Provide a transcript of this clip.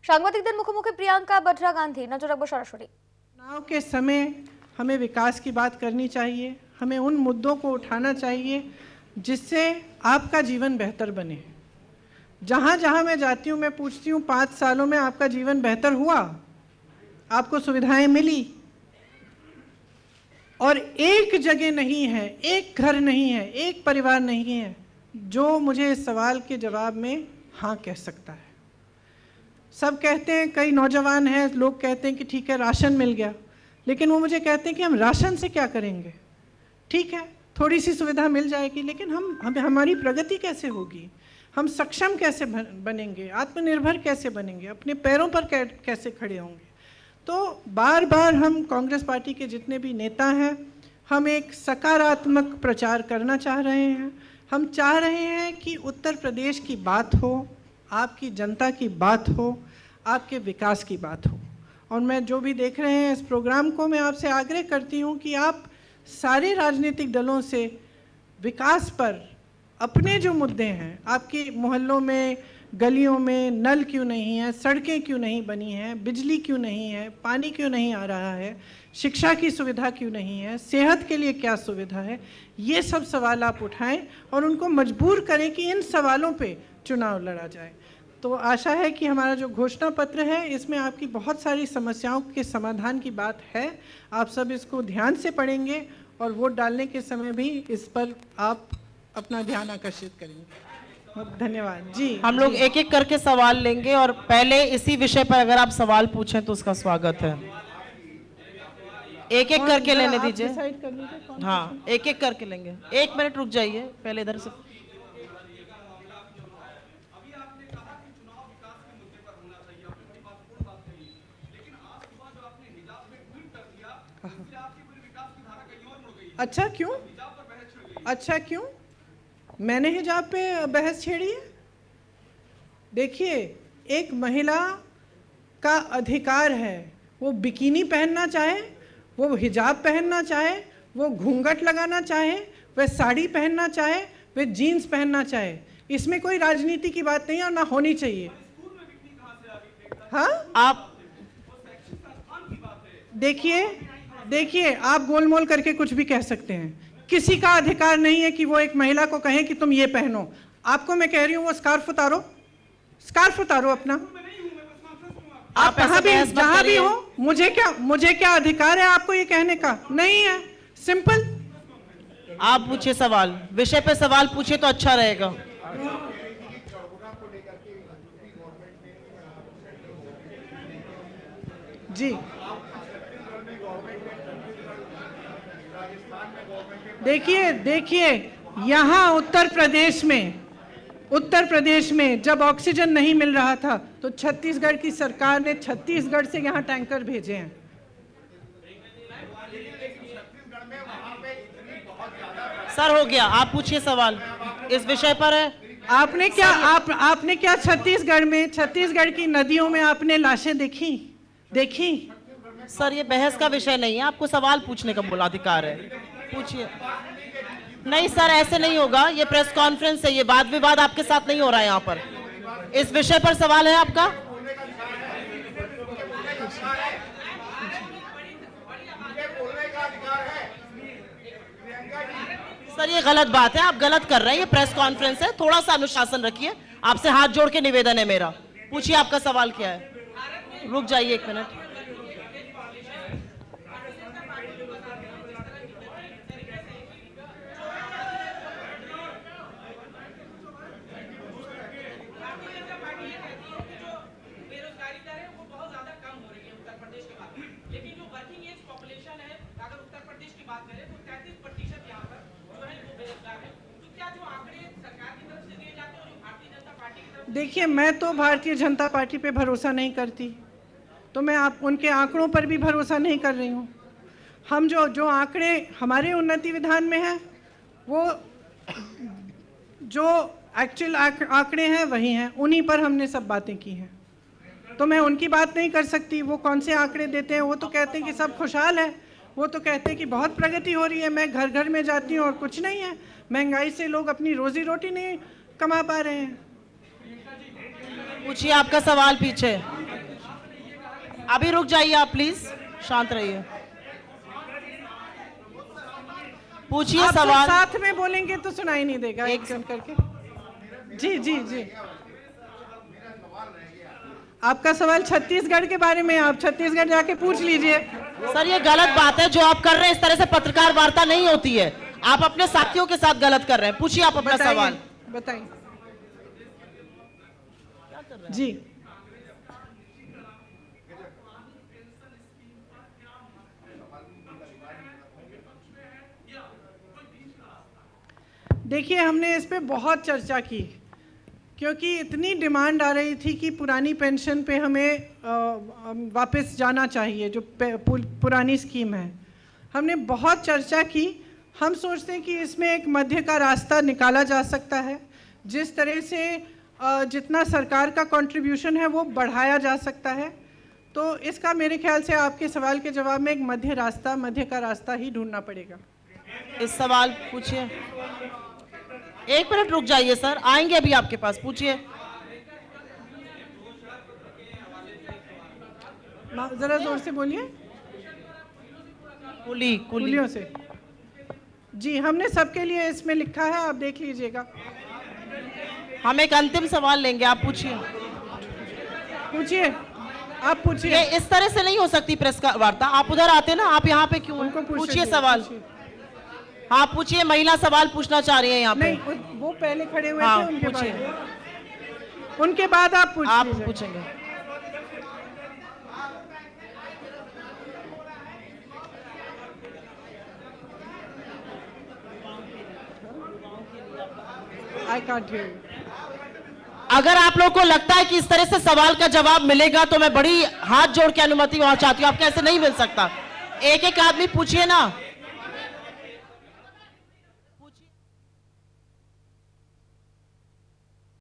সাংবাদিকদের মুখোমুখি প্রিয়াঙ্কা বঢরা গান্ধী। নজর রাখবো সরাসরি। चुनाव के समय हमें विकास की बात करनी चाहिए, हमें उन मुद्दों को उठाना चाहिए जिससे आपका जीवन बेहतर बने। जहाँ जहाँ मैं जाती हूँ मैं पूछती हूँ 5 सालों में आपका जीवन बेहतर हुआ, आपको सुविधाएं मिली? और एक जगह नहीं है, एक घर नहीं है, एक परिवार नहीं है जो मुझे इस सवाल के जवाब में हाँ कह सकता है। सब कहते हैं, कई नौजवान हैं, लोग कहते हैं कि ठीक है राशन मिल गया, लेकिन वो मुझे कहते हैं कि हम राशन से क्या करेंगे? ठीक है थोड़ी सी सुविधा मिल जाएगी, लेकिन हमारी प्रगति कैसे होगी? हम सक्षम कैसे बनेंगे? आत्मनिर्भर कैसे बनेंगे? अपने पैरों पर कैसे खड़े होंगे? तो बार बार हम कांग्रेस पार्टी के जितने भी नेता हैं, हम एक सकारात्मक प्रचार करना चाह रहे हैं। हम चाह रहे हैं कि उत्तर प्रदेश की बात हो, आपकी जनता की बात हो, आपके विकास की बात हो। और मैं जो भी देख रहे हैं इस प्रोग्राम को, मैं आपसे आग्रह करती हूँ कि आप सारे राजनीतिक दलों से विकास पर अपने जो मुद्दे हैं, आपके मोहल्लों में, गलियों में नल क्यों नहीं है, सड़कें क्यों नहीं बनी हैं, बिजली क्यों नहीं है, पानी क्यों नहीं आ रहा है, शिक्षा की सुविधा क्यों नहीं है, सेहत के लिए क्या सुविधा है, ये सब सवाल आप उठाएं और उनको मजबूर करें कि इन सवालों पे चुनाव लड़ा जाए। तो आशा है कि हमारा जो घोषणा पत्र है इसमें आपकी बहुत सारी समस्याओं के समाधान की बात है। आप सब इसको ध्यान से पढ़ेंगे और वोट डालने के समय भी इस पर आप अपना ध्यान आकर्षित करेंगे। धन्यवाद जी। हम लोग एक एक करके सवाल लेंगे और पहले इसी विषय पर अगर आप सवाल पूछें तो उसका स्वागत है। एक एक करके लेने दीजिए। हाँ एक एक करके लेंगे। 1 मिनट रुक जाइए, पहले इधर से। अच्छा क्यों? अच्छा क्यों? मैंने हिजाब पे बहस छेड़ी है? देखिए, एक महिला का अधिकार है, वो बिकिनी पहनना चाहे, वो हिजाब पहनना चाहे, वो घूंघट लगाना चाहे, वह साड़ी पहनना चाहे, वह जीन्स पहनना चाहे। इसमें कोई राजनीति की बात नहीं है और ना होनी चाहिए। हाँ आप देखिए आप गोलमोल करके कुछ भी कह सकते हैं, किसी का अधिकार नहीं है कि वो एक महिला को कहे कि तुम ये पहनो। आपको मैं कह रही हूँ वो स्कार्फ उतारो अपना। आप कहाँ भी जहाँ भी हो, मुझे क्या अधिकार है आपको ये कहने का? नहीं है, सिंपल। आप पूछिए सवाल, विषय पे सवाल पूछिए तो अच्छा रहेगा। जी देखिए यहाँ उत्तर प्रदेश में जब ऑक्सीजन नहीं मिल रहा था तो छत्तीसगढ़ की सरकार ने छत्तीसगढ़ से यहाँ टैंकर भेजे हैं। सर हो गया, आप पूछिए सवाल, इस विषय पर है। आपने क्या छत्तीसगढ़ की नदियों में आपने लाशें देखी? सर ये बहस का विषय नहीं है, आपको सवाल पूछने का बोला अधिकार है, पूछिए। नहीं सर ऐसे नहीं होगा, ये प्रेस कॉन्फ्रेंस है, ये वाद विवाद आपके साथ नहीं हो रहा है यहाँ पर। इस विषय पर सवाल है आपका? सर ये गलत बात है, आप गलत कर रहे हैं, ये प्रेस कॉन्फ्रेंस है, थोड़ा सा अनुशासन रखिए। आपसे हाथ जोड़ के निवेदन है मेरा। पूछिए आपका सवाल क्या है। रुक जाइए 1 मिनट। देखिए मैं तो भारतीय जनता पार्टी पे भरोसा नहीं करती, तो मैं उनके आंकड़ों पर भी भरोसा नहीं कर रही हूँ। हम जो आंकड़े हमारे उन्नति विधान में हैं, वो जो एक्चुअल आंकड़े हैं वही हैं, उन्हीं पर हमने सब बातें की हैं। तो मैं उनकी बात नहीं कर सकती। वो कौन से आंकड़े देते हैं? वो तो कहते हैं कि सब खुशहाल है, वो तो कहते हैं कि बहुत प्रगति हो रही है। मैं घर घर में जाती हूँ और कुछ नहीं है, महंगाई से लोग अपनी रोजी रोटी नहीं कमा पा रहे हैं। पूछिए आपका सवाल पीछे। अभी रुक जाइए आप प्लीज, शांत रहिए। पूछिए आप सब सवाल। साथ में बोलेंगे तो सुनाई नहीं देगा, एक जन करके। जी जी जी, आपका सवाल छत्तीसगढ़ के बारे में, आप छत्तीसगढ़ जाके पूछ लीजिए। सर ये गलत बात है जो आप कर रहे हैं, इस तरह से पत्रकार वार्ता नहीं होती है। आप अपने साथियों के साथ गलत कर रहे हैं। पूछिए आप अपना सवाल। बताइए जी। देखिए, हमने इस पे बहुत चर्चा की क्योंकि इतनी डिमांड आ रही थी कि पुरानी पेंशन पे हमें वापस जाना चाहिए, जो पुरानी स्कीम है। हमने बहुत चर्चा की। हम सोचते हैं कि इसमें एक मध्य का रास्ता निकाला जा सकता है, जिस तरह से जितना सरकार का कंट्रीब्यूशन है वो बढ़ाया जा सकता है। तो इसका मेरे ख्याल से आपके सवाल के जवाब में एक मध्य का रास्ता ही ढूंढना पड़ेगा। इस सवाल पूछिए। एक मिनट रुक जाइए सर, आएंगे अभी आपके पास। पूछिए। जरा जोर से बोलिए। कुलियों से। जी, हमने सबके लिए इसमें लिखा है, आप देख लीजिएगा। हम एक अंतिम सवाल लेंगे, आप पूछिए। पूछिए, आप पूछिए। ये इस तरह से नहीं हो सकती प्रेस का वार्ता। आप उधर आते ना, आप यहाँ पे क्यों? उनको पूछिए सवाल। हाँ पूछिए, महिला सवाल पूछना चाह रही है यहाँ पे। नहीं, वो पहले खड़े हुए हाँ, थे, पूछिए। उनके बाद आप पूछिए। आप पूछेंगे। I can't hear you. अगर आप लोगों को लगता है कि इस तरह से सवाल का जवाब मिलेगा तो मैं बड़ी हाथ जोड़ के अनुमति वहां चाहती हूँ। आपके ऐसे नहीं मिल सकता। एक एक आदमी पूछिए ना।